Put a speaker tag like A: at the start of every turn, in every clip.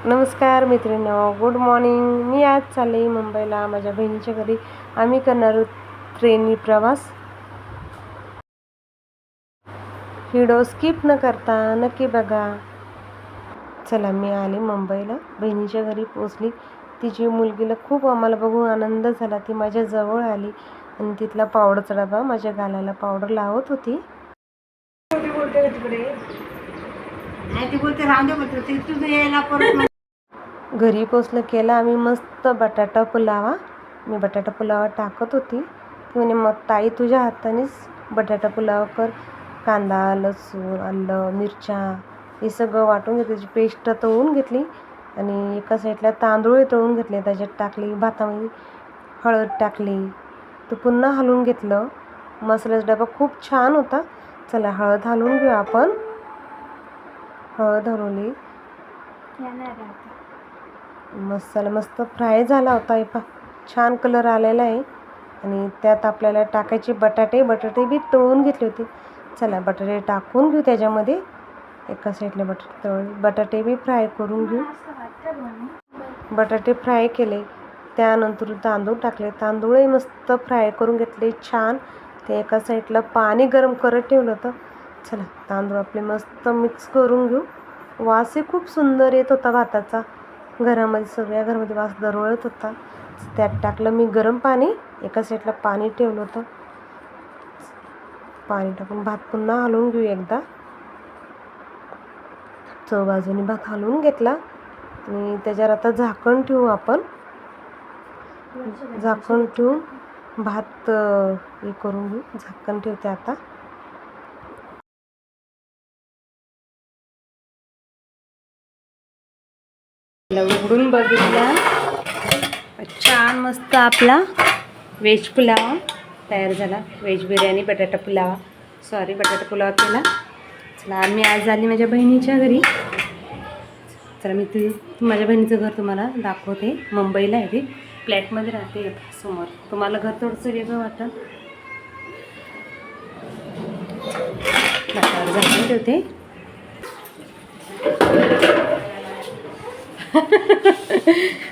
A: नमस्कार मैत्रिणींनो, good morning. मी आज चालले मुंबईला माझ्या बहिणीच्या घरी. आम्ही करणार आहोत ट्रेननी प्रवास. व्हिडिओ स्किप न करता नक्की बघा. चला, मी आले मुंबईला, बहिणीच्या घरी पोचली. तिची मुलगीला खूप आम्हाला बघून आनंद झाला. ती माझ्या जवळ आली आणि तिथला पावडरचा डबा माझ्या गालाला पावडर लावत होती. घरी पोचलं केला आम्ही मस्त बटाटा पुलावा. मी बटाटा पुलावा टाकत होती. ती म्हणे, मग ताई तुझ्या हातानेच बटाटा पुलाव कर. कांदा, लसूण, आलं, मिरच्या हे सगळं वाटून घेतलं, त्याची पेस्ट तळून घेतली आणि एका साईडला तांदूळ तळून घेतले, त्याच्यात टाकली. भातामध्ये हळद टाकली, तर पुन्हा हलवून घेतलं. मसाल्याचा डबा खूप छान होता. चला, हळद हलवून घेऊ आपण. हळद हलवली, मसाला मस्त फ्राय झाला होता. छान कलर आलेला आहे. आणि त्यात आपल्याला टाकायचे बटाटे बी तळून घेतले होते. चला, बटाटे टाकून घेऊ त्याच्यामध्ये. एका साईडला बटाटे बी फ्राय करून घेऊ. बटाटे फ्राय केले, त्यानंतर तांदूळ टाकले. तांदूळही मस्त फ्राय करून घेतले छान. ते एका साईडला पाणी गरम करत ठेवलं होतं. चला, तांदूळ आपले मस्त मिक्स करून घेऊ. वासही खूप सुंदर येत होता भाताचा. घरामध्ये सगळ्या घरामध्ये वास दरवळत होता. त्यात टाकलं मी गरम पाणी. एका साईडला पाणी ठेवलं होतं. पाणी टाकून भात पुन्हा हलवून घेऊ एकदा. चव बाजूने भात हलवून घेतला आणि त्याच्यावर आता झाकण ठेवू आपण. झाकण ठेवून भात हे करून घेऊ. झाकण ठेवते आता. उघडून बघितला, छान मस्त आपला व्हेज पुलाव तयार झाला. व्हेज बिर्याणी, बटाटा पुलाव केला. चला, आम्ही आज आली माझ्या बहिणीच्या घरी. चला, मी माझ्या बहिणीचं घर तुम्हाला दाखवते. मुंबईला आहे, ती फ्लॅटमध्ये राहते समोर. तुम्हाला घर थोडंसं वेगळं वाटतं. झाकण ठेवते.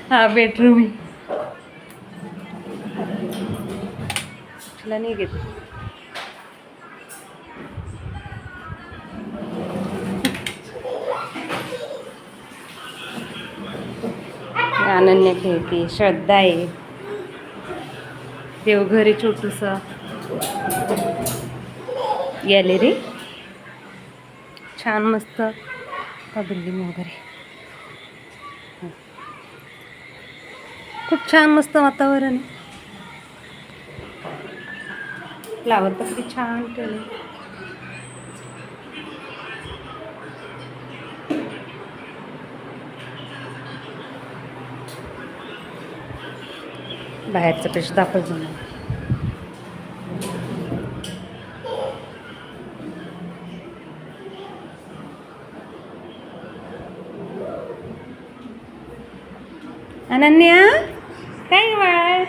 A: हा बेडरूम आहे. तुला नाही घेत. अनन्या खेळते, श्रद्धा आहे, देवघर आहे छोटंसं, गॅलरी छान मस्त, बिल्डिंग वगैरे खूप छान मस्त वातावरण आहे. फ्लावर पण किती छान केले. बाहेरचं पेश दाखवतो ना. अनन्या काय बाळ,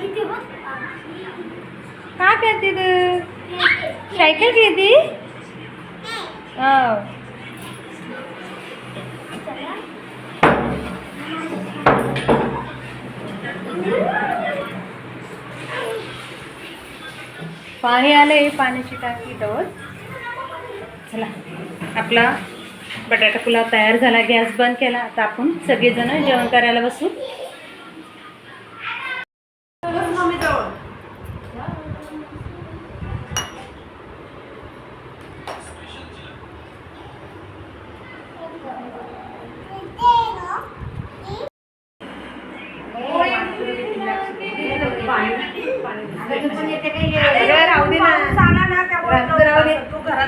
A: का खेळते तू? सायकल खेळते? हो. पाणी आले, पाण्याची टाकी जवळ. चला, आपला बटाटा पुलाव तयार झाला. गॅस बंद केला. आता आपण सगळेजण जेवण करायला बसू.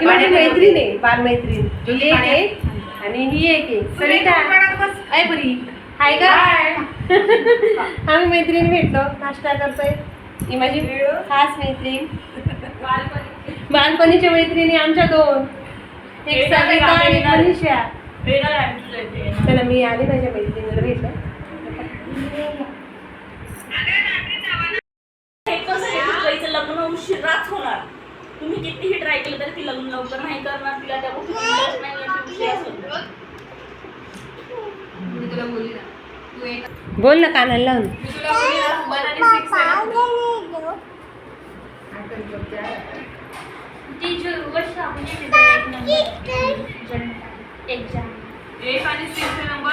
A: माझी मैत्रीण आहे, बालमैत्रीण. ही एक आहे आणि ही एक आहे. सरिता आहे बरी. हाय का? आम्ही मैत्रीण भेटलो, नाश्ता करतोय. ही माझी खास मैत्रीण, बालपणीच्या मैत्रिणी आमच्या दोन. एक सरिता आणि मनीषा. चला, मी आली माझ्या मैत्रिणीला भेटलं.
B: लग्न उशिराच होणार. तुम्ही कितीही ट्राय केलं तरी ती लग्न लवकर नाही करणार. तिला त्या गोष्टी
C: तुला बोलली ना तू एक
A: बोल ना कानाला लावून.
C: मी तुला बोलली ना 1 आणि 6 आहे ना आठवण करते आहे.
B: ती जो वर्ष आपण एक नंबर एक्झाम
C: 1 आणि 6 चे नंबर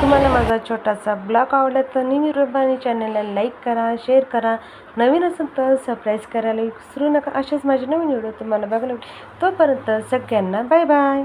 A: तुम्हाला माझा छोटासा ब्लॉग आवडला तर नेहमी रुबानी चॅनलला लाईक करा, शेअर करा. नवीन असेल तर सबस्क्राईब करायला विसरू नका. असेच माझे नवीन व्हिडिओ तुम्हाला बघायला भेटेल. तोपर्यंत सगळ्यांना बाय बाय.